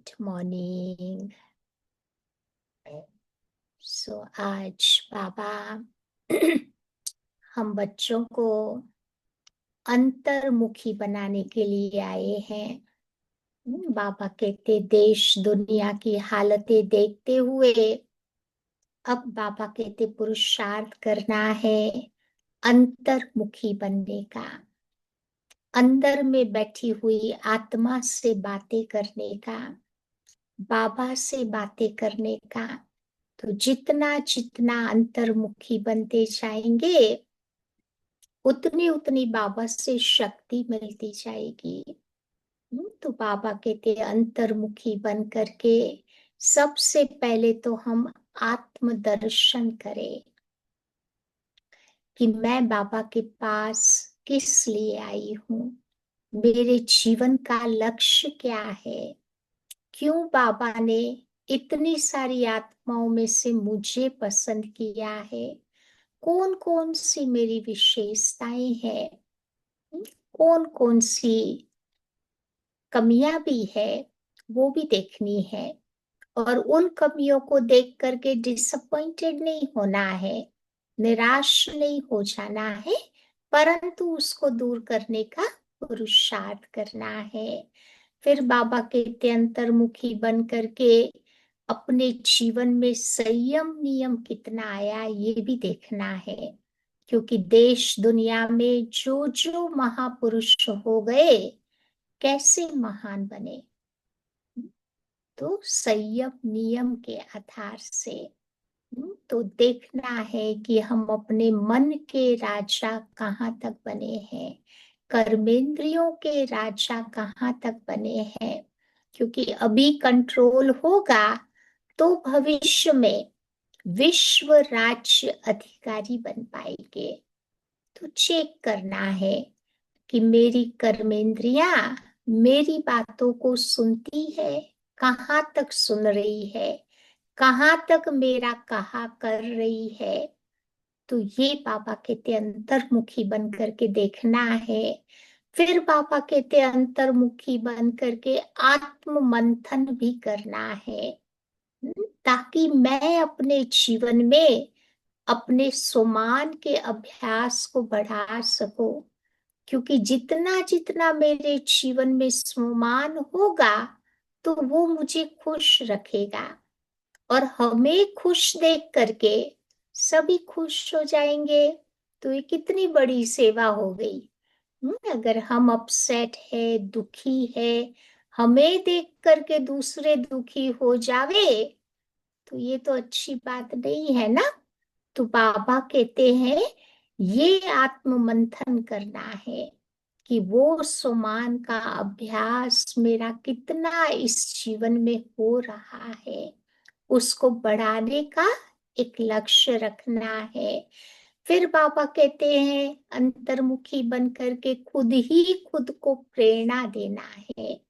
Good morning. आज बाबा हम बच्चों को अंतर्मुखी बनाने के लिए आए हैं। बाबा कहते देश दुनिया की हालतें देखते हुए अब बाबा कहते पुरुषार्थ करना है अंतर्मुखी बनने का, अंदर में बैठी हुई आत्मा से बातें करने का, बाबा से बातें करने का। तो जितना जितना अंतर्मुखी बनते जाएंगे उतनी उतनी बाबा से शक्ति मिलती जाएगी। तो बाबा कहते हैं अंतर्मुखी बन करके सबसे पहले तो हम आत्मदर्शन करें कि मैं बाबा के पास किस लिए आई हूँ, मेरे जीवन का लक्ष्य क्या है, क्यों बाबा ने इतनी सारी आत्माओं में से मुझे पसंद किया है, कौन कौन सी मेरी विशेषताएं हैं, कौन कौन सी कमियां भी है वो भी देखनी है। और उन कमियों को देख करके डिसअपॉइंटेड नहीं होना है, निराश नहीं हो जाना है, परंतु उसको दूर करने का पुरुषार्थ करना है। फिर बाबा कहते अंतर्मुखी बन करके अपने जीवन में संयम नियम कितना आया ये भी देखना है, क्योंकि देश दुनिया में जो जो महापुरुष हो गए कैसे महान बने, तो संयम नियम के आधार से। तो देखना है कि हम अपने मन के राजा कहाँ तक बने हैं, कर्मेंद्रियों के राजा कहाँ तक बने हैं, क्योंकि अभी कंट्रोल होगा तो भविष्य में विश्व राज्य अधिकारी बन पाएंगे। तो चेक करना है कि मेरी कर्मेंद्रियां मेरी बातों को सुनती है, कहाँ तक सुन रही है, कहाँ तक मेरा कहा कर रही है। तो ये बाबा कहते अंतर्मुखी बन करके देखना है। फिर बाबा कहते अंतर्मुखी बन करके आत्म मंथन भी करना है, ताकि मैं अपने जीवन में अपने स्वमान के अभ्यास को बढ़ा सकूं, क्योंकि जितना जितना मेरे जीवन में स्वमान होगा तो वो मुझे खुश रखेगा, और हमें खुश देख करके सभी खुश हो जाएंगे। तो ये कितनी बड़ी सेवा हो गई। अगर हम अपसेट है, दुखी है, हमें देख करके दूसरे दुखी हो जावे तो ये तो अच्छी बात नहीं है ना। तो बाबा कहते हैं ये आत्म मंथन करना है कि वो सुमान का अभ्यास मेरा कितना इस जीवन में हो रहा है, उसको बढ़ाने का एक लक्ष्य रखना है। फिर बाबा कहते हैं अंतर्मुखी बन करके खुद ही खुद को प्रेरणा देना है,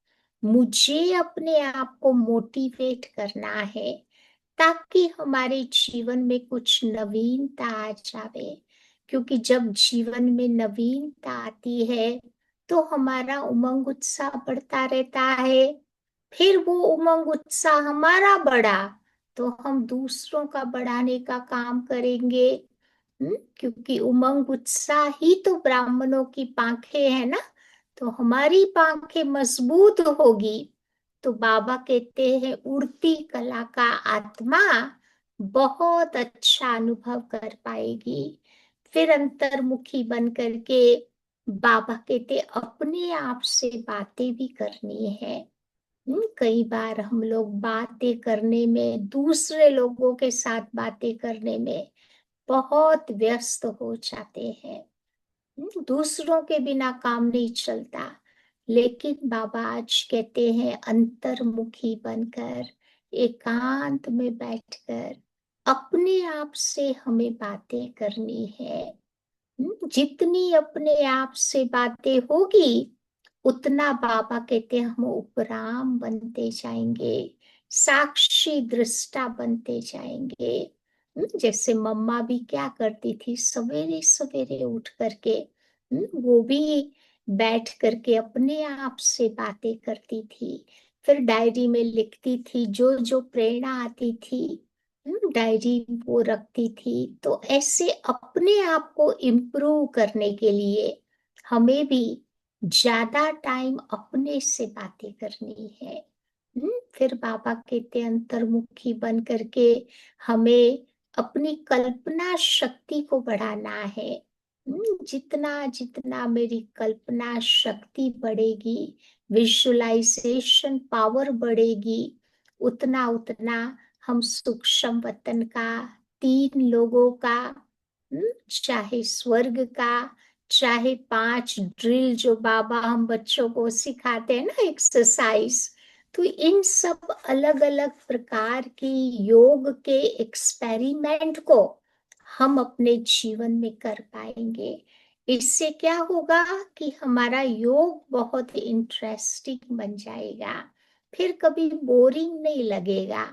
मुझे अपने आप को मोटिवेट करना है, ताकि हमारे जीवन में कुछ नवीनता आ जावे। क्योंकि जब जीवन में नवीनता आती है तो हमारा उमंग उत्साह बढ़ता रहता है। फिर वो उमंग उत्साह हमारा बढ़ा तो हम दूसरों का बढ़ाने का काम करेंगे। क्योंकि उमंग उत्साह ही तो ब्राह्मणों की पांखें है ना। तो हमारी पांखें मजबूत होगी तो बाबा कहते हैं उड़ती कला का आत्मा बहुत अच्छा अनुभव कर पाएगी। फिर अंतर्मुखी बन करके बाबा कहते अपने आप से बातें भी करनी है। कई बार हम लोग बातें करने में, दूसरे लोगों के साथ बातें करने में बहुत व्यस्त हो जाते हैं। दूसरों के बिना काम नहीं चलता। लेकिन बाबा आज कहते हैं अंतर्मुखी बनकर एकांत में बैठकर अपने आप से हमें बातें करनी है। जितनी अपने आप से बातें होगी उतना बाबा कहते हैं हम उपराम बनते जाएंगे, साक्षी दृष्टा बनते जाएंगे। जैसे मम्मा भी क्या करती थी, सवेरे सवेरे उठ करके वो भी बैठ करके अपने आप से बातें करती थी। फिर डायरी में लिखती थी, जो जो प्रेरणा आती थी डायरी वो रखती थी। तो ऐसे अपने आप को इम्प्रूव करने के लिए हमें भी ज्यादा टाइम अपने से बातें करनी है। फिर बाबा कहते अंतर्मुखी बन करके हमें अपनी कल्पना शक्ति को बढ़ाना है। जितना जितना मेरी कल्पना शक्ति बढ़ेगी, विजुअलाइजेशन पावर बढ़ेगी, उतना उतना हम सूक्ष्म वतन का, 3 लोगों का, चाहे स्वर्ग का, चाहे 5 ड्रिल जो बाबा हम बच्चों को सिखाते हैं ना, एक्सरसाइज, तो इन सब अलग अलग प्रकार की योग के एक्सपेरिमेंट को हम अपने जीवन में कर पाएंगे। इससे क्या होगा कि हमारा योग बहुत इंटरेस्टिंग बन जाएगा, फिर कभी बोरिंग नहीं लगेगा।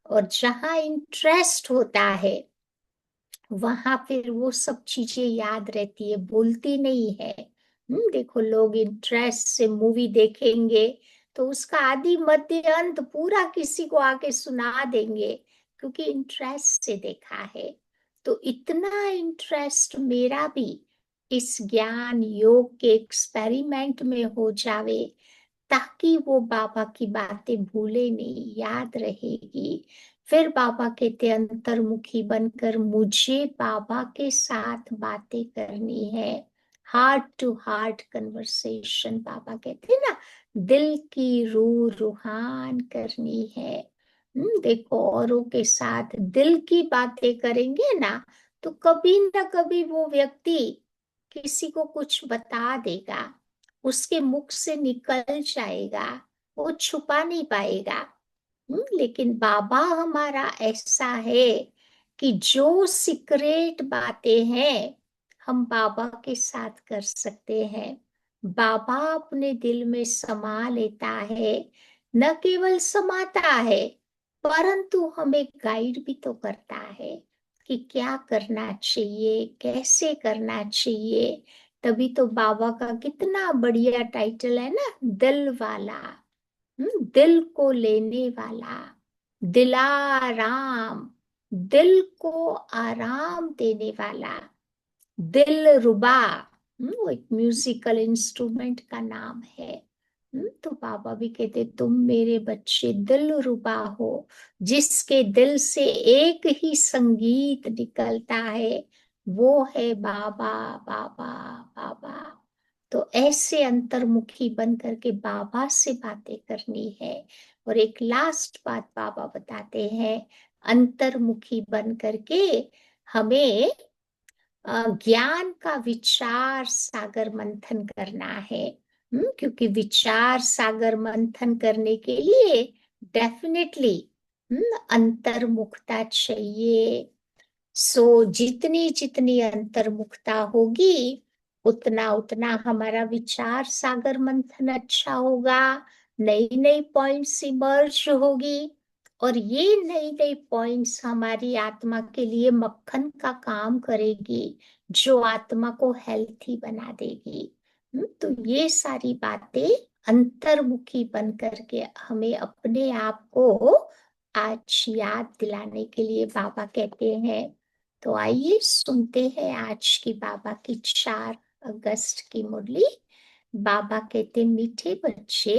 और जहाँ इंटरेस्ट होता है वहां फिर वो सब चीजें याद रहती है, भूलती नहीं है। देखो लोग इंटरेस्ट से मूवी देखेंगे तो उसका आदि मध्य अंत पूरा किसी को आके सुना देंगे, क्योंकि इंटरेस्ट से देखा है। तो इतना इंटरेस्ट मेरा भी इस ज्ञान योग के एक्सपेरिमेंट में हो जावे, ताकि वो बाबा की बातें भूले नहीं, याद रहेगी। फिर बाबा कहते अंतर्मुखी बनकर मुझे बाबा के साथ बातें करनी है, हार्ट टू हार्ट कन्वर्सेशन, बाबा कहते हैं ना, दिल की रूहान करनी है। देखो औरों के साथ दिल की बातें करेंगे ना, तो कभी ना कभी वो व्यक्ति किसी को कुछ बता देगा, उसके मुख से निकल जाएगा, वो छुपा नहीं पाएगा। लेकिन बाबा हमारा ऐसा है कि जो सीक्रेट बातें हैं हम बाबा के साथ कर सकते हैं। बाबा अपने दिल में समा लेता है, न केवल समाता है परंतु हमें गाइड भी तो करता है कि क्या करना चाहिए, कैसे करना चाहिए। तभी तो बाबा का कितना बढ़िया टाइटल है ना, दिल वाला, दिल को लेने वाला, दिलाराम, दिल को आराम देने वाला, दिल रुबा। वो एक म्यूजिकल इंस्ट्रूमेंट का नाम है। तो बाबा भी कहते तुम मेरे बच्चे दिल रुबा हो, जिसके दिल से एक ही संगीत निकलता है, वो है बाबा बाबा बाबा। तो ऐसे अंतर्मुखी बन करके बाबा से बातें करनी है। और एक लास्ट बात बाबा बताते हैं, अंतर्मुखी बन करके हमें ज्ञान का विचार सागर मंथन करना है। क्योंकि विचार सागर मंथन करने के लिए डेफिनेटली अंतर्मुखता चाहिए। सो जितनी जितनी अंतर्मुखता होगी उतना उतना हमारा विचार सागर मंथन अच्छा होगा, नई नई पॉइंट्स इमर्ज होगी, और ये नई नई पॉइंट्स हमारी आत्मा के लिए मक्खन का काम करेगी, जो आत्मा को हेल्थी बना देगी। तो ये सारी बातें अंतर्मुखी बन करके हमें अपने आप को आज याद दिलाने के लिए बाबा कहते हैं। तो आइए सुनते हैं आज की बाबा की 4 अगस्त की मुरली। बाबा कहते मीठे बच्चे,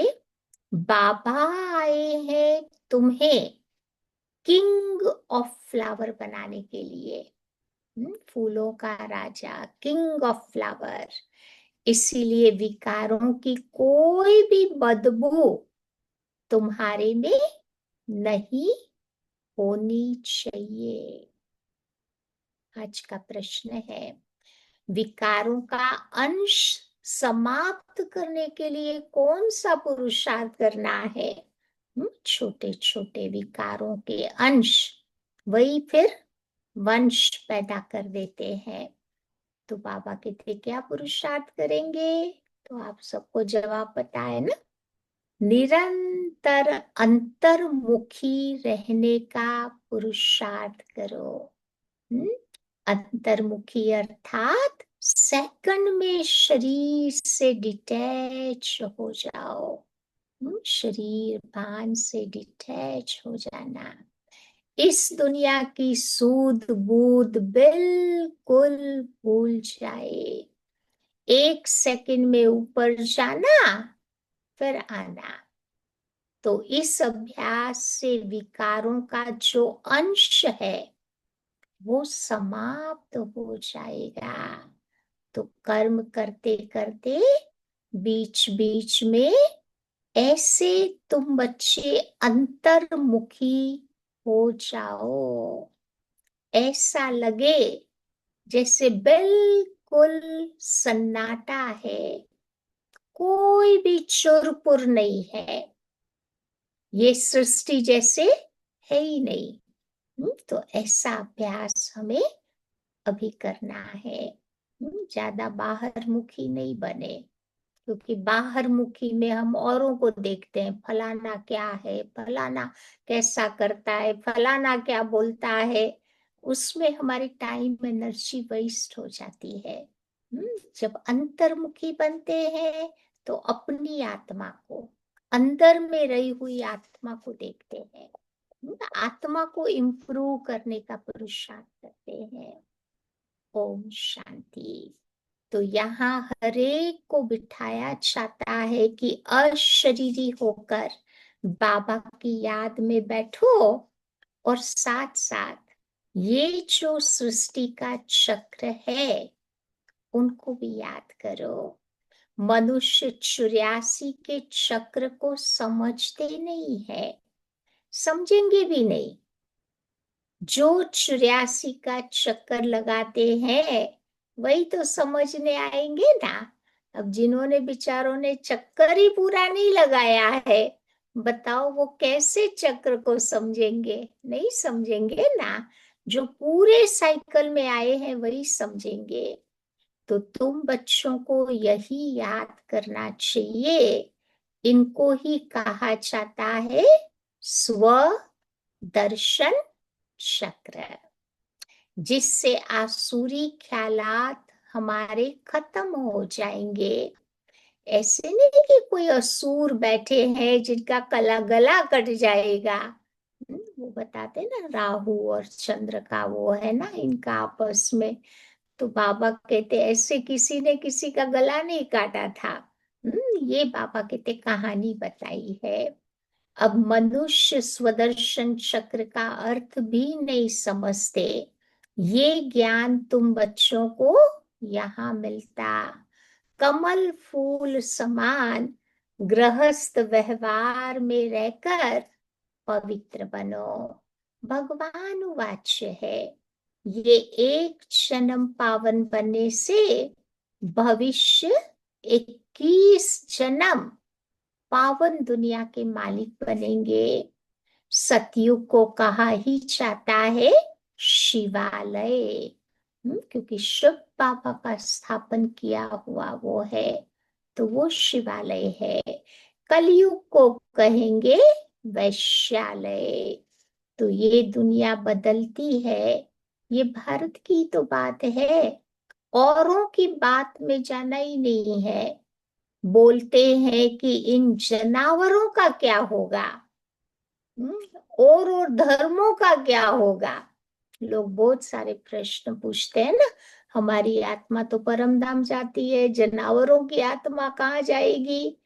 बाबा आए हैं तुम्हें किंग ऑफ फ्लावर बनाने के लिए। फूलों का राजा, किंग ऑफ फ्लावर। इसीलिए विकारों की कोई भी बदबू तुम्हारे में नहीं होनी चाहिए। आज का प्रश्न है, विकारों का अंश समाप्त करने के लिए कौन सा पुरुषार्थ करना है? छोटे छोटे विकारों के अंश वही फिर वंश पैदा कर देते हैं। तो बाबा कहते क्या पुरुषार्थ करेंगे? तो आप सबको जवाब पता है ना, निरंतर अंतर्मुखी रहने का पुरुषार्थ करो। हम्म? अंतर्मुखी अर्थात सेकंड में शरीर से डिटैच हो जाओ। शरीर भान से डिटैच हो जाना, इस दुनिया की सूद बूद बिल्कुल भूल जाए, 1 सेकंड में ऊपर जाना फिर आना। तो इस अभ्यास से विकारों का जो अंश है वो समाप्त हो जाएगा। तो कर्म करते करते बीच बीच में ऐसे तुम बच्चे अंतर्मुखी हो जाओ, ऐसा लगे जैसे बिल्कुल सन्नाटा है, कोई भी चुरपुर नहीं है, ये सृष्टि जैसे है ही नहीं। तो ऐसा अभ्यास हमें अभी करना है। ज्यादा बाहर मुखी नहीं बने, क्योंकि बाहर मुखी में हम औरों को देखते हैं, फलाना क्या है, फलाना कैसा करता है, फलाना क्या बोलता है, उसमें हमारी टाइम एनर्जी वेस्ट हो जाती है। जब अंतर्मुखी बनते हैं तो अपनी आत्मा को, अंदर में रही हुई आत्मा को देखते हैं, आत्मा को इम्प्रूव करने का पुरुषार्थ करते हैं। ओम शांति। तो यहाँ हरेक को बिठाया जाता है कि अशरीरी होकर बाबा की याद में बैठो, और साथ साथ ये जो सृष्टि का चक्र है उनको भी याद करो। मनुष्य 84 के चक्र को समझते नहीं है, समझेंगे भी नहीं। जो 84 का चक्कर लगाते हैं वही तो समझने आएंगे ना। अब जिन्होंने बेचारों ने चक्कर ही पूरा नहीं लगाया है, बताओ वो कैसे चक्र को समझेंगे? नहीं समझेंगे ना। जो पूरे साइकिल में आए हैं वही समझेंगे। तो तुम बच्चों को यही याद करना चाहिए। इनको ही कहा जाता है स्व दर्शन चक्र, जिससे आसुरी ख्यालात हमारे खत्म हो जाएंगे। ऐसे नहीं कि कोई असुर बैठे हैं जिनका कला गला कट जाएगा। वो बताते ना राहु और चंद्र का वो है ना इनका आपस में, तो बाबा कहते ऐसे किसी ने किसी का गला नहीं काटा था। ये बाबा कहते कहानी बताई है। अब मनुष्य स्वदर्शन चक्र का अर्थ भी नहीं समझते। ये ज्ञान तुम बच्चों को यहाँ मिलता। कमल फूल समान गृहस्थ व्यवहार में रहकर पवित्र बनो। भगवान वाच्य है, ये एक जन्म पावन बनने से भविष्य 21 जन्म पावन दुनिया के मालिक बनेंगे। सतयुग को कहा ही जाता है शिवालय, क्योंकि शिव बाबा का स्थापन किया हुआ वो है, तो वो शिवालय है। कलयुग को कहेंगे वैश्यालय। तो ये दुनिया बदलती है, ये भारत की तो बात है, औरों की बात में जाना ही नहीं है। बोलते हैं कि इन जानवरों का क्या होगा, और धर्मों का क्या होगा। लोग बहुत सारे प्रश्न पूछते हैं ना। हमारी आत्मा तो परम धाम जाती है, जानवरों की आत्मा कहाँ जाएगी?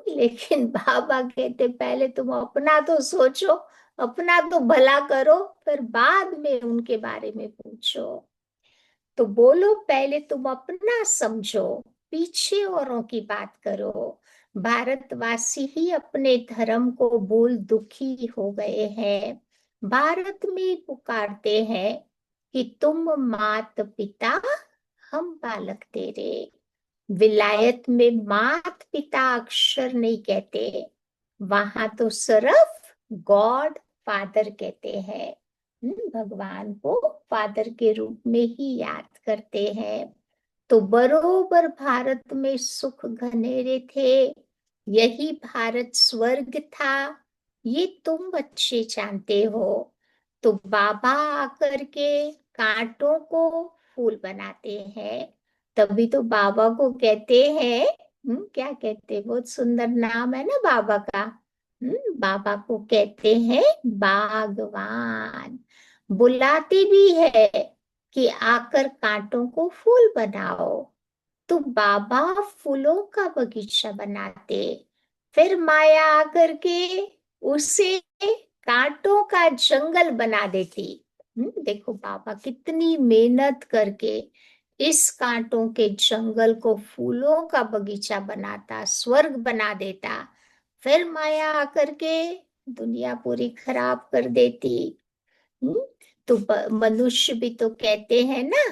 लेकिन बाबा कहते पहले तुम अपना तो सोचो, अपना तो भला करो, फिर बाद में उनके बारे में पूछो। तो बोलो पहले तुम अपना समझो, पीछे औरों की बात करो। भारतवासी ही अपने धर्म को भूल दुखी हो गए हैं। भारत में पुकारते हैं कि तुम मात पिता हम बालक तेरे। विलायत में मात पिता अक्षर नहीं कहते, वहां तो सिर्फ गॉड फादर कहते हैं। भगवान को फादर के रूप में ही याद करते हैं। तो बरोबर भारत में सुख घनेरे थे, यही भारत स्वर्ग था, ये तुम बच्चे जानते हो। तो बाबा आकर के कांटों को फूल बनाते हैं, तभी तो बाबा को कहते हैं क्या कहते, बहुत सुंदर नाम है ना बाबा का। बाबा को कहते हैं बागवान। बुलाते भी है कि आकर कांटों को फूल बनाओ। तो बाबा फूलों का बगीचा बनाते, फिर माया आकर के उसे कांटों का जंगल बना देती। देखो बाबा कितनी मेहनत करके इस कांटों के जंगल को फूलों का बगीचा बनाता, स्वर्ग बना देता। फिर माया आकर के दुनिया पूरी खराब कर देती। हम्म, तो मनुष्य भी तो कहते हैं ना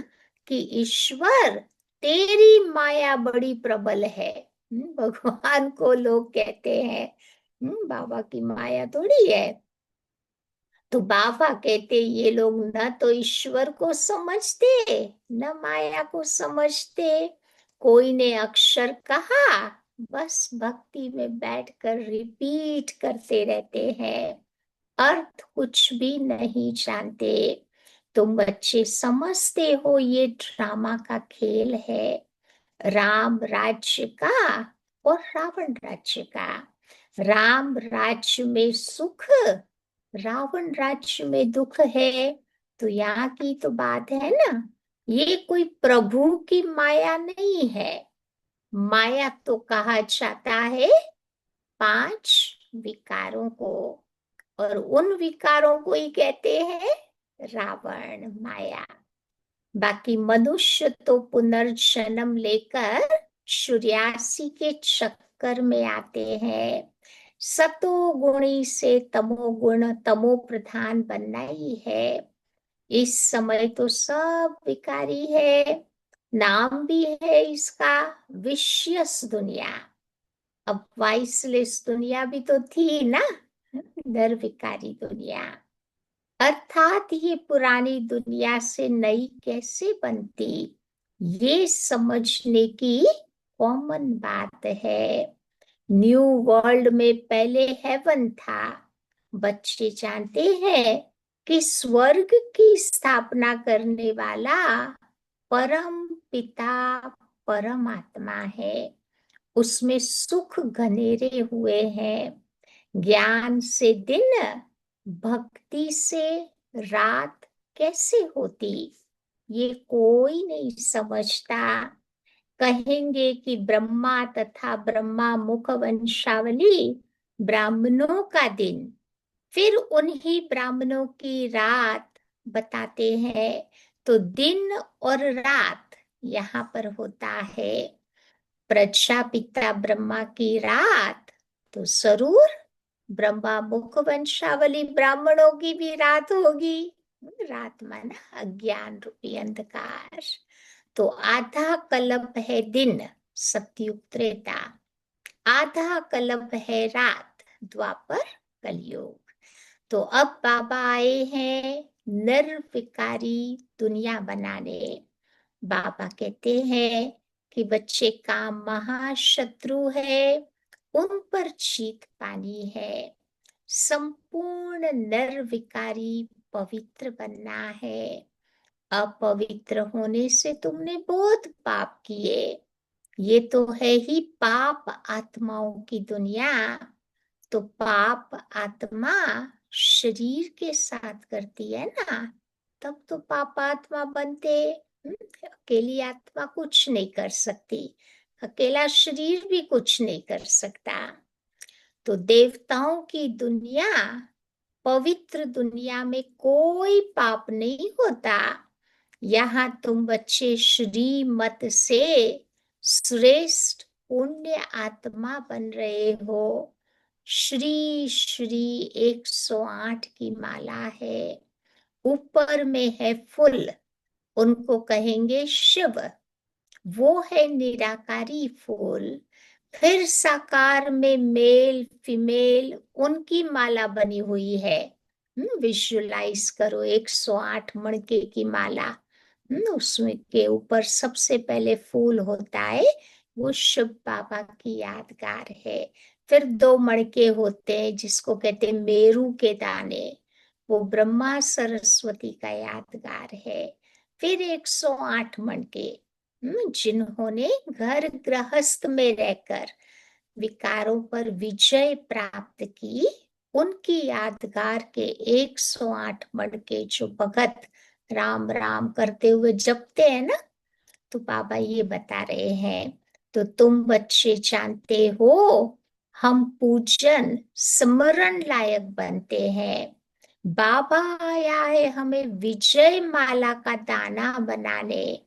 कि ईश्वर तेरी माया बड़ी प्रबल है। भगवान को लोग कहते हैं, बाबा की माया थोड़ी है। तो बाबा कहते ये लोग न तो ईश्वर को समझते, न माया को समझते। कोई ने अक्षर कहा, बस भक्ति में बैठकर रिपीट करते रहते हैं, अर्थ कुछ भी नहीं जानते। तुम बच्चे समझते हो ये ड्रामा का खेल है, राम राज्य का और रावण राज्य का। राम राज्य में सुख, रावण राज्य में दुख है। तो यहाँ की तो बात है ना, ये कोई प्रभु की माया नहीं है। माया तो कहा जाता है पांच विकारों को, और उन विकारों को ही कहते हैं रावण माया। बाकी मनुष्य तो पुनर्जन्म लेकर 84 के चक्कर में आते हैं। सतोगुणी से तमोगुण, तमो प्रधान बनना ही है। इस समय तो सब विकारी है। नाम भी है इसका विशियस दुनिया। अब वाइसलेस दुनिया भी तो थी ना, निर्विकारी दुनिया। अर्थात ये पुरानी दुनिया से नई कैसे बनती, ये समझने की कॉमन बात है। न्यू वर्ल्ड में पहले हेवन था। बच्चे जानते हैं कि स्वर्ग की स्थापना करने वाला परम पिता परमात्मा है। उसमें सुख घनेरे हुए हैं। ज्ञान से दिन, भक्ति से रात कैसे होती, ये कोई नहीं समझता। कहेंगे कि ब्रह्मा तथा ब्रह्मा मुख वंशावली ब्राह्मणों का दिन, फिर उन्हीं ब्राह्मणों की रात बताते हैं। तो दिन और रात यहाँ पर होता है। प्रजापिता ब्रह्मा की रात, तो जरूर ब्रह्मा मुख वंशावली ब्राह्मणों की भी रात होगी। रात माना अज्ञान रूपी अंधकार। तो आधा कल्प है दिन, सतयुग त्रेता। आधा कल्प है रात, द्वापर कलयुग। तो अब बाबा आए हैं निर्विकारी दुनिया बनाने। बाबा कहते हैं कि बच्चे काम महाशत्रु है, उन पर जीत पानी है। संपूर्ण निर्विकारी पवित्र बनना है। अपवित्र होने से तुमने बहुत पाप किए। ये तो है ही पाप आत्माओं की दुनिया। तो पाप आत्मा शरीर के साथ करती है ना, तब तो पाप आत्मा बनते। अकेली आत्मा कुछ नहीं कर सकती, अकेला शरीर भी कुछ नहीं कर सकता। तो देवताओं की दुनिया, पवित्र दुनिया में कोई पाप नहीं होता। यहाँ तुम बच्चे श्रीमत से श्रेष्ठ पुण्य आत्मा बन रहे हो। श्री श्री 108 की माला है, ऊपर में है फुल, उनको कहेंगे शिव। वो है निराकारी फूल। फिर साकार में मेल फीमेल उनकी माला बनी हुई है। विजुलाइज करो 108 मणके की माला। उसमें के ऊपर सबसे पहले फूल होता है, वो शिव बाबा की यादगार है। फिर दो मणके होते हैं जिसको कहते हैं मेरू के दाने, वो ब्रह्मा सरस्वती का यादगार है। फिर 108 मणके, जिन्होंने घर गृहस्थ में रहकर विकारों पर विजय प्राप्त की, उनकी यादगार के 108 मणके जो भगत राम राम करते हुए जपते हैं ना, तो बाबा ये बता रहे हैं, तो तुम बच्चे जानते हो, हम पूजन स्मरण लायक बनते हैं। बाबा आया है हमें विजय माला का दाना बनाने।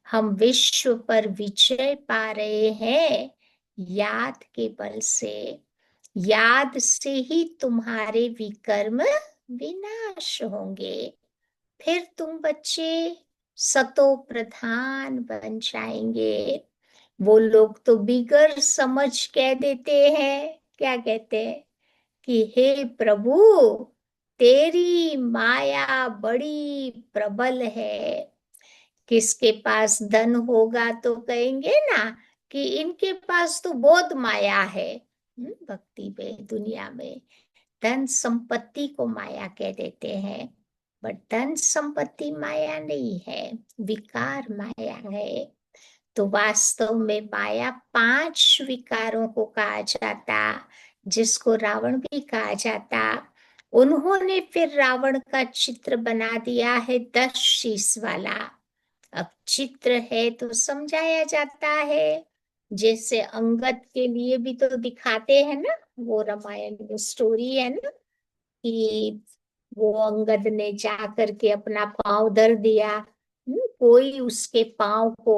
हम विश्व पर विजय पा रहे हैं याद के बल से। याद से ही तुम्हारे विकर्म विनाश होंगे। फिर तुम बच्चे सतो प्रधान बन जाएंगे। वो लोग तो बिगर समझ कह देते हैं, क्या कहते हैं कि हे प्रभु, तेरी माया बड़ी प्रबल है। किसके पास धन होगा तो कहेंगे ना कि इनके पास तो बहुत माया है। भक्ति में, दुनिया में धन संपत्ति को माया कह देते हैं, बट धन संपत्ति माया नहीं है, विकार माया है। तो वास्तव में माया 5 विकारों को कहा जाता, जिसको रावण भी कहा जाता। उन्होंने फिर रावण का चित्र बना दिया है 10 शीश वाला। अब चित्र है तो समझाया जाता है, जैसे अंगद के लिए भी तो दिखाते हैं ना, वो रामायण में स्टोरी है ना कि वो अंगद ने जा करके अपना पांव धर दिया। कोई उसके पांव को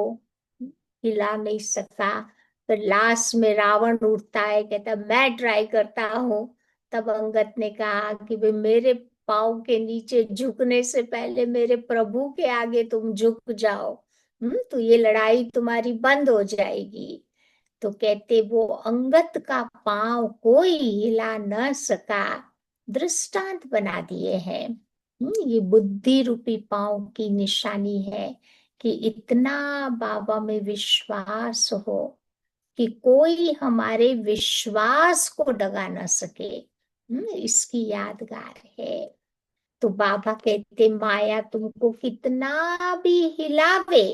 हिला नहीं सका। फिर लास्ट में रावण उठता है, कहता मैं ट्राई करता हूँ। तब अंगद ने कहा कि भाई मेरे पाँव के नीचे झुकने से पहले मेरे प्रभु के आगे तुम झुक जाओ, तो ये लड़ाई तुम्हारी बंद हो जाएगी। तो कहते वो अंगद का पांव कोई हिला न सका, दृष्टांत बना दिए हैं। ये बुद्धि रूपी पांव की निशानी है कि इतना बाबा में विश्वास हो कि कोई हमारे विश्वास को डगा न सके। इसकी यादगार है। तो बाबा कहते माया तुमको कितना भी हिलावे,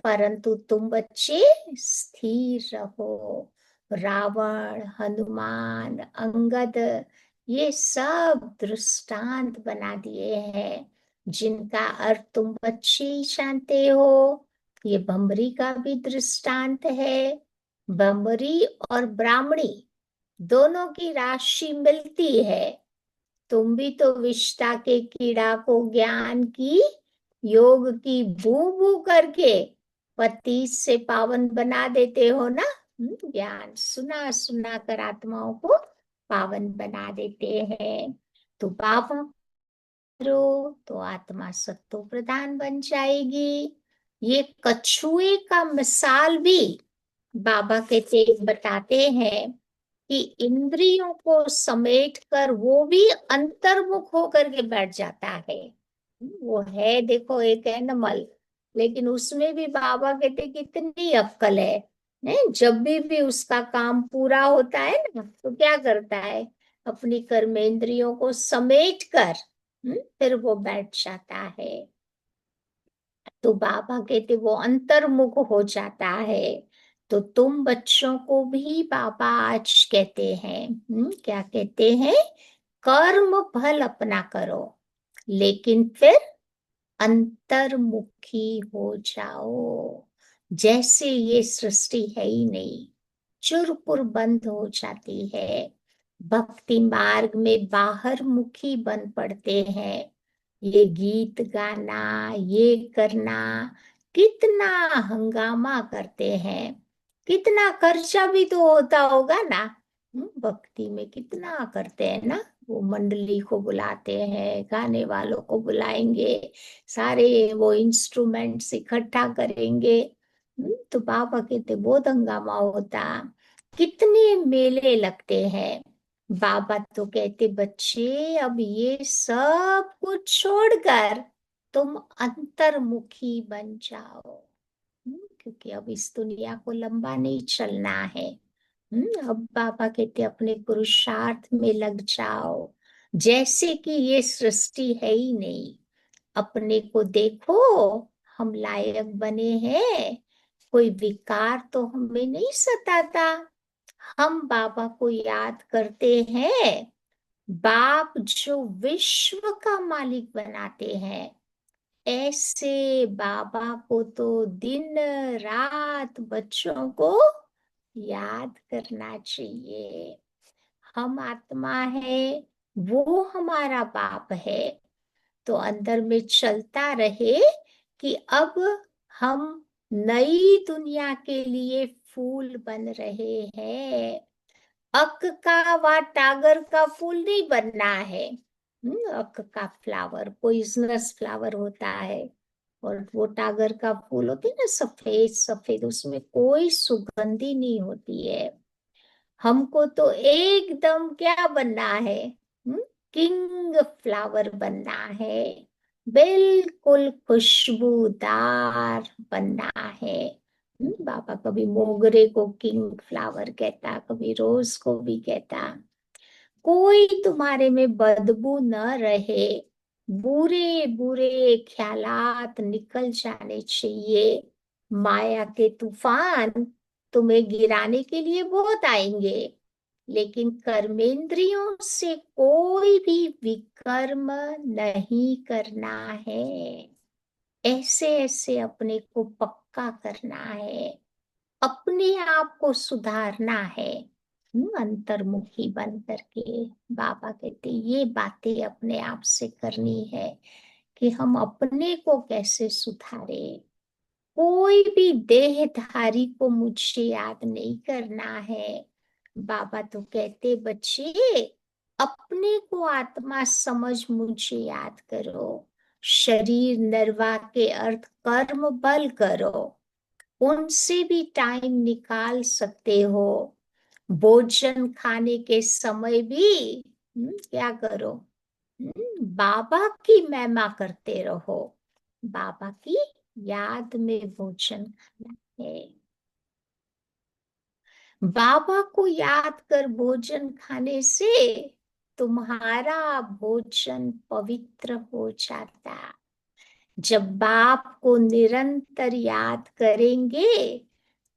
परंतु तुम बच्चे स्थिर रहो। रावण, हनुमान, अंगद, ये सब दृष्टांत बना दिए हैं, जिनका अर्थ तुम बच्चे ही जानते हो। ये भंवरी का भी दृष्टांत है। भंवरी और ब्राह्मणी दोनों की राशि मिलती है। तुम भी तो विष्टा के कीड़ा को ज्ञान की योग की बू बू करके पति से पावन बना देते हो ना। ज्ञान सुना सुना कर आत्माओं को पावन बना देते हैं। तो बाबा करो तो आत्मा सत्तो प्रधान बन जाएगी। ये कछुए का मिसाल भी बाबा कहते बताते हैं कि इंद्रियों को समेट कर वो भी अंतर्मुख होकर के बैठ जाता है। वो है देखो एक एनिमल, लेकिन उसमें भी बाबा कहते कितनी अक्कल है। जब भी उसका काम पूरा होता है ना, तो क्या करता है, अपनी कर्मेंद्रियों को समेट कर फिर वो बैठ जाता है। तो बाबा कहते वो अंतर्मुख हो जाता है। तो तुम बच्चों को भी बाबा आज कहते हैं, क्या कहते हैं, कर्म फल अपना करो, लेकिन फिर अंतर्मुखी हो जाओ। जैसे ये सृष्टि है ही नहीं, चुरपुर बंद हो जाती है। भक्ति मार्ग में बाहर मुखी बन पड़ते हैं। ये गीत गाना, ये करना, कितना हंगामा करते हैं। कितना खर्चा भी तो होता होगा ना। भक्ति में कितना करते हैं ना। वो मंडली को बुलाते हैं, गाने वालों को बुलाएंगे, सारे वो इंस्ट्रूमेंट्स इकट्ठा करेंगे। तो बाबा कहते बहुत हंगामा होता, कितने मेले लगते हैं। बाबा तो कहते बच्चे अब ये सब कुछ छोड़कर तुम अंतर्मुखी बन जाओ। क्योंकि अब इस दुनिया को लंबा नहीं चलना है। अब बाबा कहते अपने पुरुषार्थ में लग जाओ, जैसे कि ये सृष्टि है ही नहीं। अपने को देखो, हम लायक बने हैं कोई विकार तो हमें नहीं सताता। हम बाबा को याद करते हैं, बाप जो विश्व का मालिक बनाते हैं। ऐसे बाबा को तो दिन रात बच्चों को याद करना चाहिए। हम आत्मा है, वो हमारा बाप है। तो अंदर में चलता रहे कि अब हम नई दुनिया के लिए फूल बन रहे हैं। अक का व टागर का फूल नहीं बनना है। अक का फ्लावर पॉइजनस फ्लावर होता है, और वो टागर का फूल होती है ना, सफेद सफेद, उसमें कोई सुगंधी नहीं होती है। हमको तो एकदम क्या बनना है, किंग फ्लावर बनना है, बिल्कुल खुशबूदार बनना है। बाबा कभी मोगरे को किंग फ्लावर कहता, कभी रोज को भी कहता। कोई तुम्हारे में बदबू न रहे, बुरे बुरे ख्यालात निकल जाने चाहिए। माया के तूफान तुम्हें गिराने के लिए बहुत आएंगे, लेकिन कर्मेंद्रियों से कोई भी विकर्म नहीं करना है। ऐसे ऐसे अपने को पक्का करना है, अपने आप को सुधारना है। अंतर्मुखी बन करके बाबा कहते ये बातें अपने आप से करनी है कि हम अपने को कैसे सुधारे। कोई भी देहधारी को मुझे याद नहीं करना है। बाबा तो कहते बच्चे, अपने को आत्मा समझ मुझे याद करो। शरीर निर्वाह के अर्थ कर्म बल करो, उनसे भी टाइम निकाल सकते हो। भोजन खाने के समय भी क्या करो, बाबा की महिमा करते रहो। बाबा की याद में भोजन खाना है। बाबा को याद कर भोजन खाने से तुम्हारा भोजन पवित्र हो जाता। जब बाप को निरंतर याद करेंगे,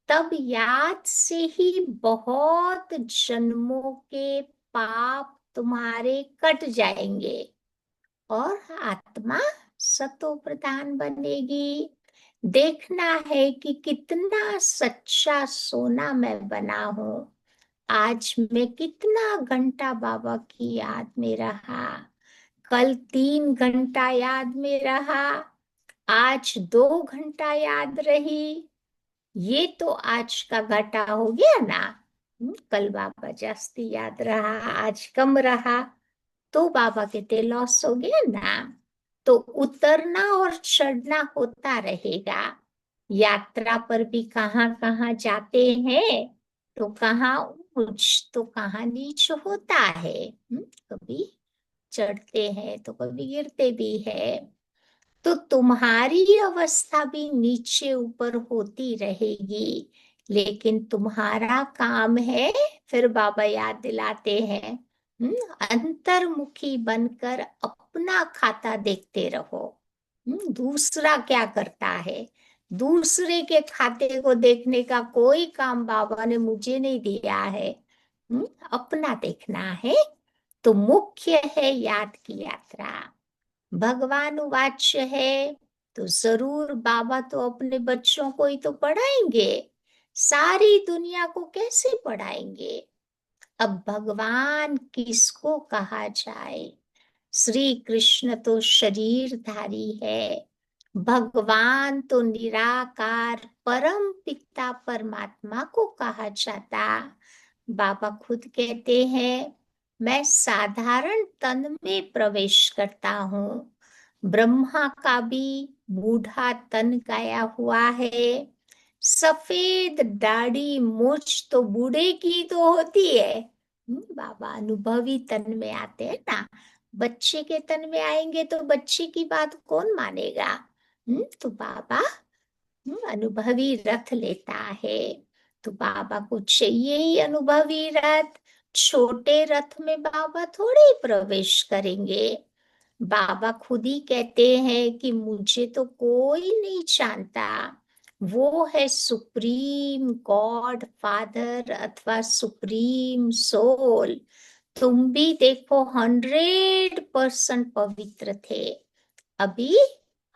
तब याद से ही बहुत जन्मों के पाप तुम्हारे कट जाएंगे और आत्मा सतो प्रधान बनेगी। देखना है कि कितना सच्चा सोना मैं बना हूं। आज मैं कितना घंटा बाबा की याद में रहा, कल 3 घंटा याद में रहा, आज 2 घंटा याद रही। ये तो आज का घाटा हो गया ना। कल बाबा जास्ती याद रहा, आज कम रहा, तो बाबा कहते लॉस हो गया ना। तो उतरना और चढ़ना होता रहेगा। यात्रा पर भी कहाँ कहाँ जाते हैं, तो कहाँ ऊंच तो कहाँ नीच होता है। कभी चढ़ते हैं तो कभी गिरते भी है। तो तुम्हारी अवस्था भी नीचे ऊपर होती रहेगी, लेकिन तुम्हारा काम है, फिर बाबा याद दिलाते हैं, अंतर्मुखी बनकर अपना खाता देखते रहो। दूसरा क्या करता है, दूसरे के खाते को देखने का कोई काम बाबा ने मुझे नहीं दिया है। अपना देखना है। तो मुख्य है याद की यात्रा। भगवान वाच्य है, तो जरूर बाबा तो अपने बच्चों को ही तो पढ़ाएंगे, सारी दुनिया को कैसे पढ़ाएंगे। अब भगवान किसको कहा जाए, श्री कृष्ण तो शरीरधारी है, भगवान तो निराकार परम पिता परमात्मा को कहा जाता। बाबा खुद कहते हैं, मैं साधारण तन में प्रवेश करता हूँ। ब्रह्मा का भी बूढ़ा तन गाया हुआ है। सफेद दाढ़ी मूछ तो बूढ़े की तो होती है। बाबा अनुभवी तन में आते हैं ना। बच्चे के तन में आएंगे तो बच्चे की बात कौन मानेगा। तो बाबा अनुभवी रथ लेता है। तो बाबा को चाहिए ही अनुभवी रथ। छोटे रथ में बाबा थोड़े ही प्रवेश करेंगे। बाबा खुद ही कहते हैं कि मुझे तो कोई नहीं जानता, वो है सुप्रीम गॉड फादर अथवा सुप्रीम सोल। तुम भी देखो 100% पवित्र थे, अभी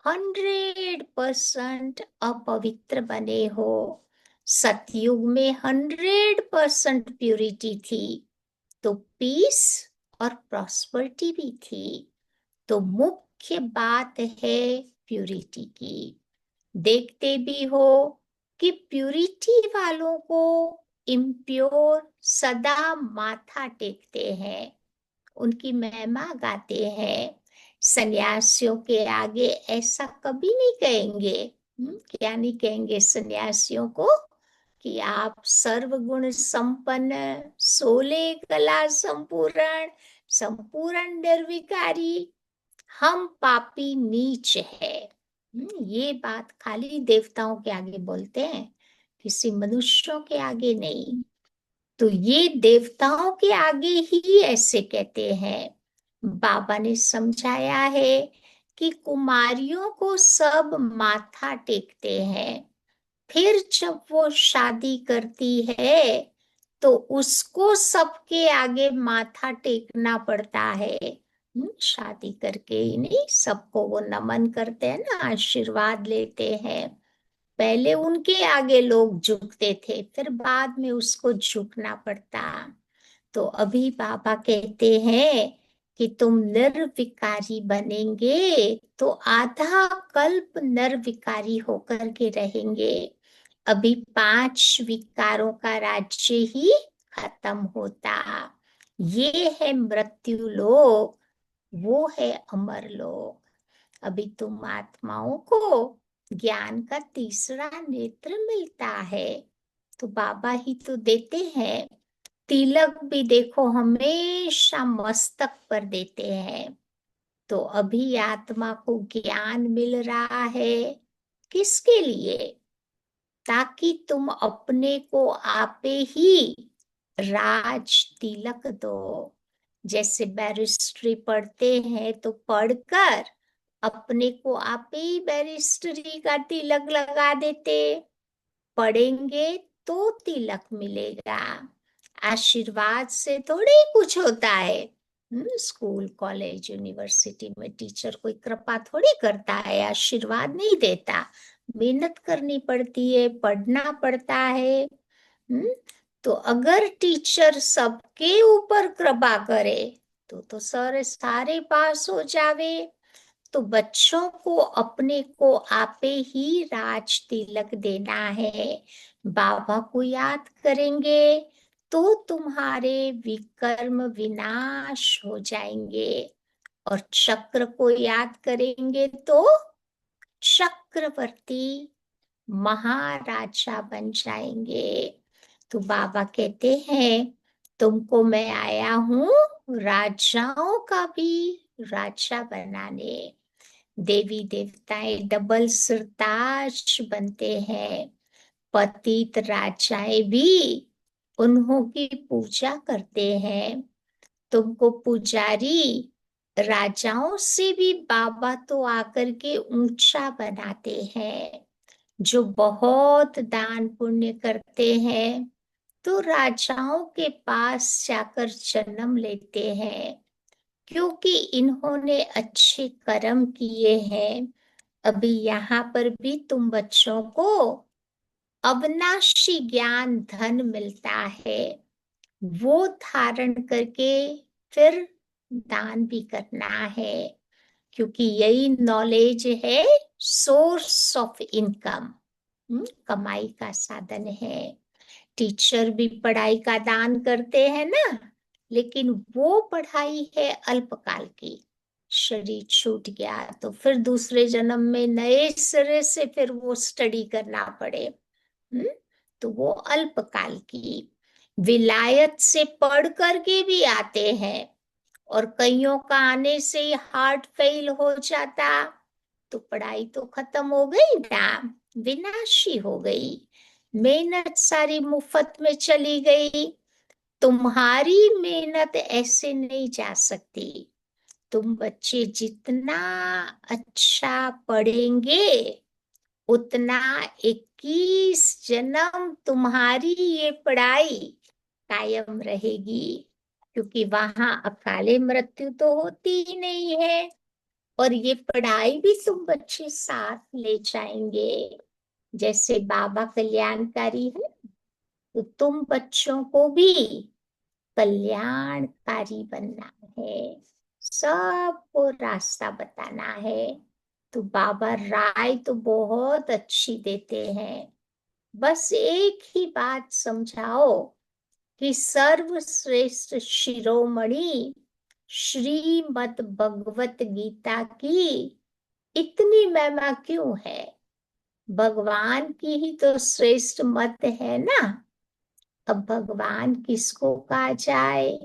100% अपवित्र बने हो। सतयुग में 100% प्यूरिटी थी, तो पीस और प्रॉस्पेरिटी भी थी। तो मुख्य बात है प्यूरिटी की। देखते भी हो कि प्यूरिटी वालों को इम्प्योर सदा माथा टेकते हैं, उनकी महिमा गाते हैं। सन्यासियों के आगे ऐसा कभी नहीं कहेंगे। क्या नहीं कहेंगे सन्यासियों को कि आप सर्वगुण संपन्न, सोले कला संपूर्ण, संपूर्ण निर्विकारी, हम पापी नीच है। ये बात खाली देवताओं के आगे बोलते हैं, किसी मनुष्यों के आगे नहीं। तो ये देवताओं के आगे ही ऐसे कहते हैं। बाबा ने समझाया है कि कुमारियों को सब माथा टेकते हैं, फिर जब वो शादी करती है तो उसको सबके आगे माथा टेकना पड़ता है। शादी करके ही नहीं, सबको वो नमन करते हैं ना, आशीर्वाद लेते हैं। पहले उनके आगे लोग झुकते थे, फिर बाद में उसको झुकना पड़ता। तो अभी बाबा कहते हैं कि तुम निर्विकारी बनेंगे तो आधा कल्प निर्विकारी होकर के रहेंगे। अभी 5 विकारों का राज्य ही खत्म होता। ये है मृत्यु लोक, वो है अमर लोक। अभी तुम आत्माओं को ज्ञान का तीसरा नेत्र मिलता है, तो बाबा ही तो देते हैं। तिलक भी देखो हमेशा मस्तक पर देते हैं। तो अभी आत्मा को ज्ञान मिल रहा है, किसके लिए? ताकि तुम अपने को आपे ही राज तिलक दो। जैसे बैरिस्ट्री पढ़ते हैं तो पढ़कर अपने को आपे ही बैरिस्ट्री का तिलक लगा देते। पढ़ेंगे तो तिलक मिलेगा, आशीर्वाद से थोड़ी कुछ होता है। स्कूल कॉलेज यूनिवर्सिटी में टीचर कोई कृपा थोड़ी करता है, आशीर्वाद नहीं देता। मेहनत करनी पड़ती है, पढ़ना पड़ता है। तो अगर टीचर सबके ऊपर कृपा करे तो सारे सारे पास हो जावे। तो बच्चों को अपने को आपे ही राज तिलक देना है। बाबा को याद करेंगे तो तुम्हारे विकर्म विनाश हो जाएंगे, और चक्र को याद करेंगे तो चक्रवर्ती महाराजा बन जाएंगे। तो बाबा कहते हैं तुमको मैं आया हूं राजाओं का भी राजा बनाने। देवी देवताएं डबल सिरताज बनते हैं, पतित राजाएं भी उन्हों की पूजा करते हैं। तुमको पुजारी राजाओं से भी बाबा तो आकर के ऊंचा बनाते हैं। जो बहुत दान पुण्य करते हैं तो राजाओं के पास जाकर जन्म लेते हैं, क्योंकि इन्होंने अच्छे कर्म किए हैं। अभी यहाँ पर भी तुम बच्चों को अविनाशी ज्ञान धन मिलता है, वो धारण करके फिर दान भी करना है, क्योंकि यही नॉलेज है सोर्स ऑफ इनकम, कमाई का साधन है। टीचर भी पढ़ाई का दान करते हैं ना, लेकिन वो पढ़ाई है अल्पकाल की। शरीर छूट गया तो फिर दूसरे जन्म में नए सिरे से फिर वो स्टडी करना पड़े। हम्म तो वो अल्पकाल की। विलायत से पढ़ करके भी आते हैं, और कईयों का आने से ही हार्ट फेल हो जाता, तो पढ़ाई तो खत्म हो गई ना, विनाशी हो गई। मेहनत सारी मुफ्त में चली गई। तुम्हारी मेहनत ऐसे नहीं जा सकती। तुम बच्चे जितना अच्छा पढ़ेंगे उतना 21 जन्म तुम्हारी ये पढ़ाई कायम रहेगी, क्योंकि वहां अकाले मृत्यु तो होती ही नहीं है। और ये पढ़ाई भी तुम बच्चे साथ ले जाएंगे। जैसे बाबा कल्याणकारी है, तो तुम बच्चों को भी कल्याणकारी बनना है, सबको रास्ता बताना है। तो बाबा राय तो बहुत अच्छी देते हैं। बस एक ही बात समझाओ कि सर्वश्रेष्ठ शिरोमणि श्रीमद् भगवत गीता की इतनी महिमा क्यों है? भगवान की ही तो श्रेष्ठ मत है ना। अब भगवान किसको कहा जाए?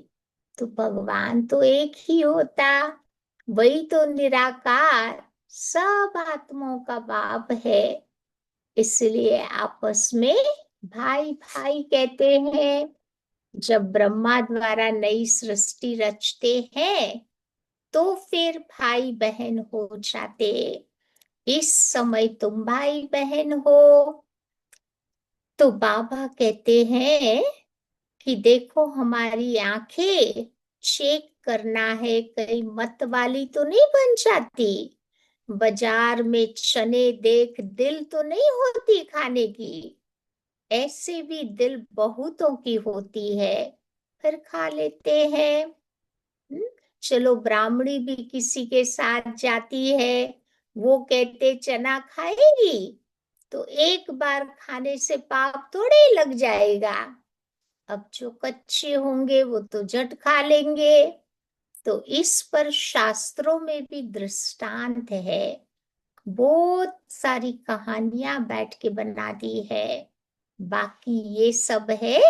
तो भगवान तो एक ही होता, वही तो निराकार सब आत्माओं का बाप है। इसलिए आपस में भाई भाई कहते हैं। जब ब्रह्मा द्वारा नई सृष्टि रचते हैं तो फिर भाई बहन हो जाते। इस समय तुम भाई बहन हो। तो बाबा कहते हैं कि देखो हमारी आंखें चेक करना है, कहीं मत वाली तो नहीं बन जाती। बाजार में चने देख दिल तो नहीं होती खाने की। ऐसे भी दिल बहुतों की होती है, फिर खा लेते हैं। हम्म, चलो ब्राह्मणी भी किसी के साथ जाती है, वो कहते चना खाएगी, तो एक बार खाने से पाप थोड़े ही लग जाएगा। अब जो कच्चे होंगे वो तो झट खा लेंगे। तो इस पर शास्त्रों में भी दृष्टांत है, बहुत सारी कहानियां बैठ के बना दी है। बाकी ये सब है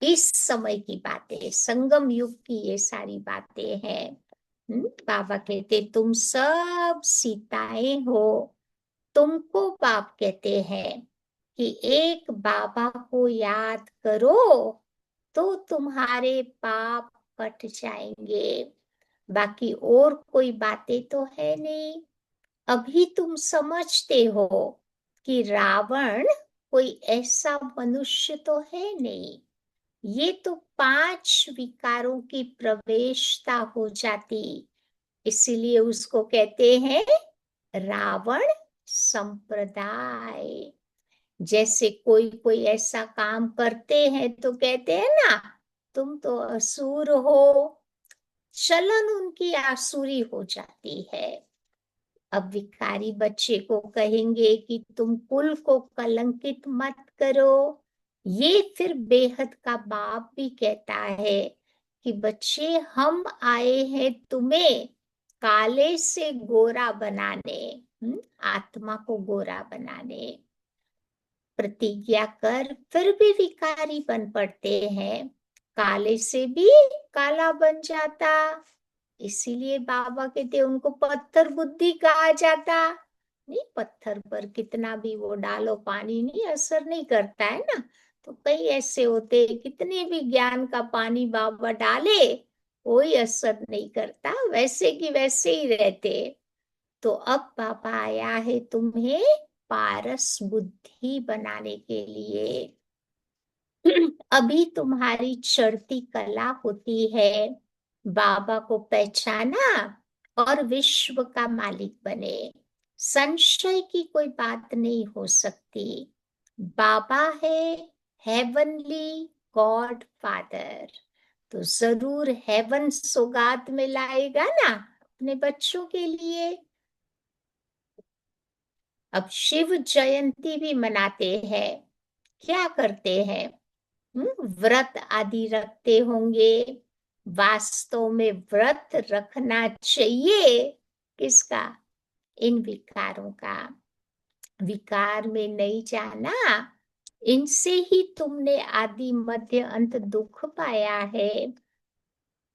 इस समय की बातें, संगम युग की ये सारी बातें हैं। बाबा कहते तुम सब सीताएं हो। तुमको बाप कहते हैं कि एक बाबा को याद करो तो तुम्हारे पाप कट जाएंगे। बाकी और कोई बातें तो है नहीं। अभी तुम समझते हो कि रावण कोई ऐसा मनुष्य तो है नहीं। ये तो 5 विकारों की प्रवेशता हो जाती, इसीलिए उसको कहते हैं रावण संप्रदाय। जैसे कोई कोई ऐसा काम करते हैं तो कहते हैं ना, तुम तो असुर हो। चलन उनकी आसुरी हो जाती है। अब विकारी बच्चे को कहेंगे कि तुम कुल को कलंकित मत करो। ये फिर बेहद का बाप भी कहता है कि बच्चे हम आए हैं तुम्हें काले से गोरा बनाने, आत्मा को गोरा बनाने। प्रतिज्ञा कर फिर भी विकारी बन पड़ते हैं, काले से भी काला बन जाता। इसीलिए बाबा कहते उनको पत्थर बुद्धि कहा जाता। नहीं, पत्थर पर कितना भी वो डालो पानी नहीं असर नहीं करता है ना। तो कई ऐसे होते कितने भी ज्ञान का पानी बाबा डाले कोई असर नहीं करता, वैसे की वैसे ही रहते। तो अब बाबा आया है तुम्हें पारस बुद्धि बनाने के लिए। अभी तुम्हारी चढ़ती कला होती है बाबा को पहचाना और विश्व का मालिक बने। संशय की कोई बात नहीं हो सकती। बाबा है हेवनली गॉड फादर, तो जरूर हेवन सौगात में लाएगा ना अपने बच्चों के लिए। अब शिव जयंती भी मनाते हैं, क्या करते हैं? व्रत आदि रखते होंगे। वास्तव में व्रत रखना चाहिए किसका? इन विकारों का। विकार में नहीं जाना, इनसे ही तुमने आदि मध्य अंत दुख पाया है।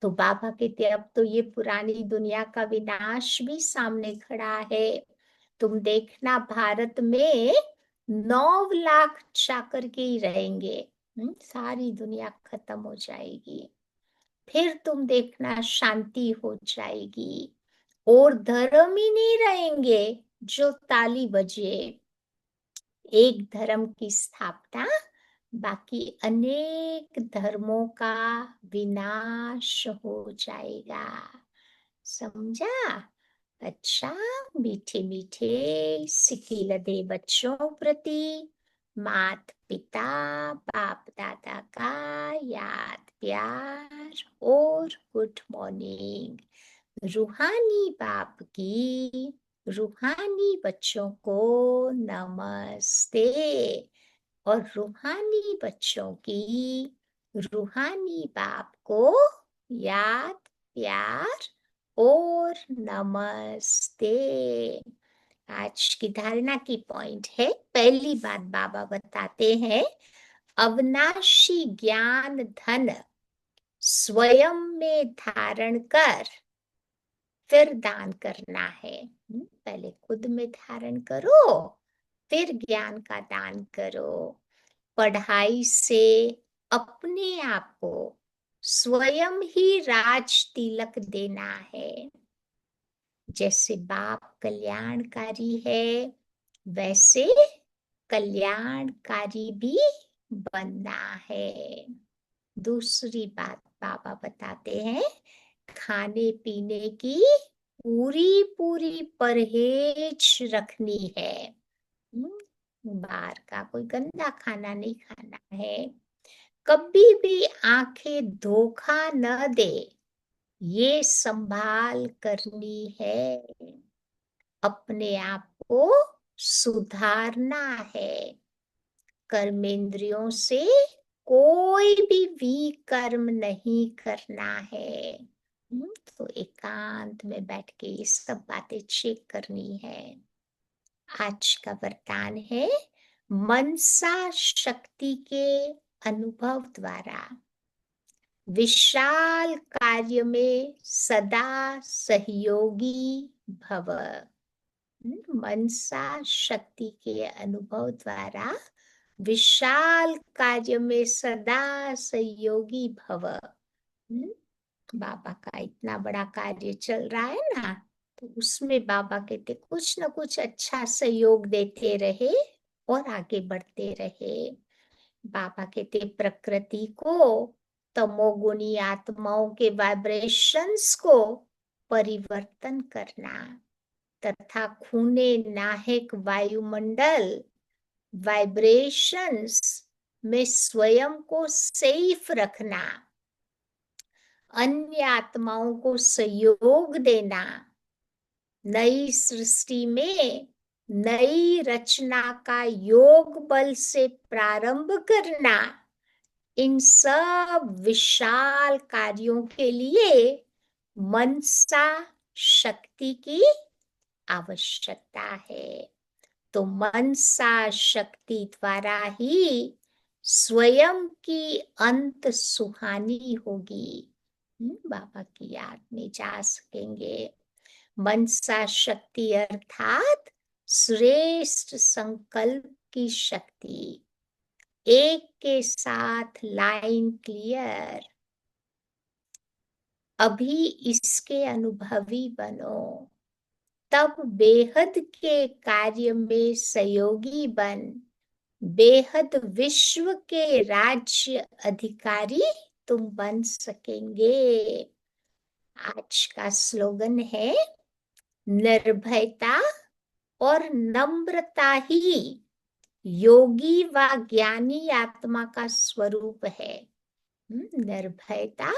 तो बाबा कहते अब तो ये पुरानी दुनिया का विनाश भी सामने खड़ा है। तुम देखना भारत में 9 लाख चाकर के ही रहेंगे। सारी दुनिया खत्म हो जाएगी। फिर तुम देखना शांति हो जाएगी और धर्म ही नहीं रहेंगे जो ताली बजे। एक धर्म की स्थापना बाकी अनेक धर्मों का विनाश हो जाएगा। समझा? अच्छा, मीठे मीठे सिकिलदे बच्चों प्रति मात पिता बाप दादा का याद प्यार और गुड मॉर्निंग। रूहानी बाप की रूहानी बच्चों को नमस्ते और रूहानी बच्चों की रूहानी बाप को याद प्यार और नमस्ते। आज की धारणा की पॉइंट है, पहली बात बाबा बताते हैं, अविनाशी ज्ञान धन स्वयं में धारण कर फिर दान करना है। पहले खुद में धारण करो, फिर ज्ञान का दान करो। पढ़ाई से अपने आप को स्वयं ही राज तिलक देना है। जैसे बाप कल्याणकारी है, वैसे कल्याणकारी भी बनना है। दूसरी बात बाबा बताते हैं, खाने पीने की पूरी पूरी परहेज रखनी है। बाहर का कोई गंदा खाना नहीं खाना है। कभी भी आंखें धोखा न दे, ये संभाल करनी है। अपने आप को सुधारना है। कर्मेंद्रियों से कोई भी विकर्म नहीं करना है। तो एकांत में बैठ के ये सब बातें चेक करनी है। आज का वरदान है, मनसा शक्ति के अनुभव द्वारा विशाल कार्य में सदा सहयोगी भव। मनसा शक्ति के अनुभव द्वारा विशाल कार्य में सदा सहयोगी भव। बाबा का इतना बड़ा कार्य चल रहा है ना, तो उसमें बाबा कहते कुछ न कुछ अच्छा सहयोग देते रहे और आगे बढ़ते रहे। बाबा कहते प्रकृति को, तमोगुणी आत्माओं के वाइब्रेशंस को परिवर्तन करना तथा खूने नाहक वायुमंडल वाइब्रेशंस में स्वयं को सेफ रखना, अन्य आत्माओं को सहयोग देना, नई सृष्टि में नई रचना का योग बल से प्रारंभ करना, इन सब विशाल कार्यों के लिए मनसा शक्ति की आवश्यकता है। तो मनसा शक्ति द्वारा ही स्वयं की अंत सुहानी होगी। बाबा की याद में जा सकेंगे। मनसा शक्ति अर्थात श्रेष्ठ संकल्प की शक्ति। एक के साथ लाइन क्लियर। अभी इसके अनुभवी बनो, तब बेहद के कार्य में सहयोगी बन बेहद विश्व के राज्य अधिकारी तुम बन सकेंगे। आज का स्लोगन है, निर्भयता और नम्रता ही योगी व ज्ञानी आत्मा का स्वरूप है। निर्भयता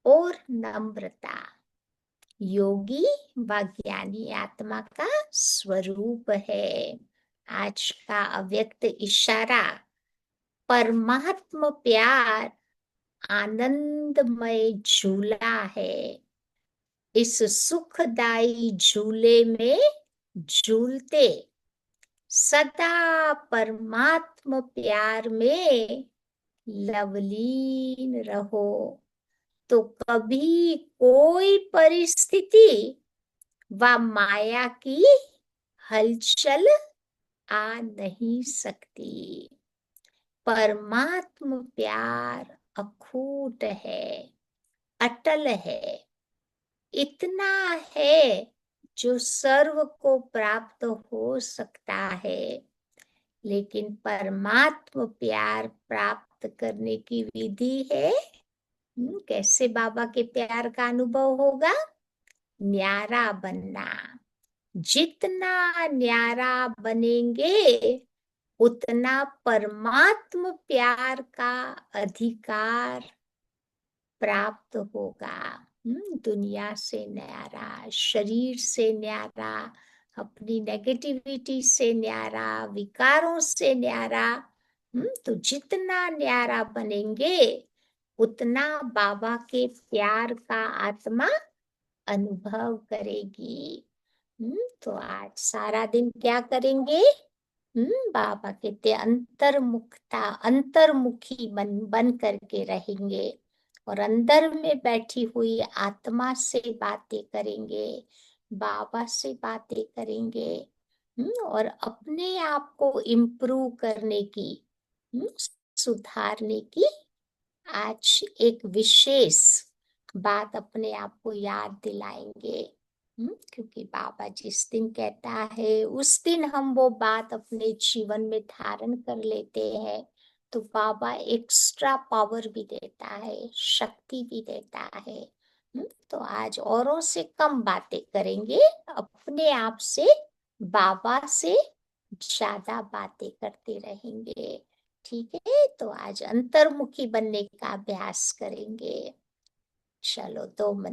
और नम्रता योगी व ज्ञानी आत्मा का स्वरूप है। आज का अव्यक्त इशारा, परमात्मा प्यार आनंदमय झूला है। इस सुखदाई झूले में झूलते सदा परमात्मा प्यार में लवलीन रहो, तो कभी कोई परिस्थिति व माया की हलचल आ नहीं सकती। परमात्मा प्यार अखूट है, अटल है, इतना है जो सर्व को प्राप्त हो सकता है। लेकिन परमात्म प्यार प्राप्त करने की विधि है। कैसे बाबा के प्यार का अनुभव होगा? न्यारा बनना। जितना न्यारा बनेंगे उतना परमात्म प्यार का अधिकार प्राप्त होगा। दुनिया से न्यारा, शरीर से न्यारा, अपनी नेगेटिविटी से न्यारा, विकारों से न्यारा। तो जितना न्यारा बनेंगे उतना बाबा के प्यार का आत्मा अनुभव करेगी। तो आज सारा दिन क्या करेंगे? बाबा कहते अंतर्मुखता, अंतर्मुखी बन करके रहेंगे और अंदर में बैठी हुई आत्मा से बातें करेंगे, बाबा से बातें करेंगे। और अपने आप को इम्प्रूव करने की, सुधारने की आज एक विशेष बात अपने आप को याद दिलाएंगे। क्योंकि बाबा जिस दिन कहता है उस दिन हम वो बात अपने जीवन में धारण कर लेते हैं, तो बाबा एक्स्ट्रा पावर भी देता है, शक्ति भी देता है। तो आज औरों से कम बातें करेंगे, अपने आप से, बाबा से ज्यादा बातें करते रहेंगे। ठीक है, तो आज अंतर्मुखी बनने का अभ्यास करेंगे। चलो 2 मिनट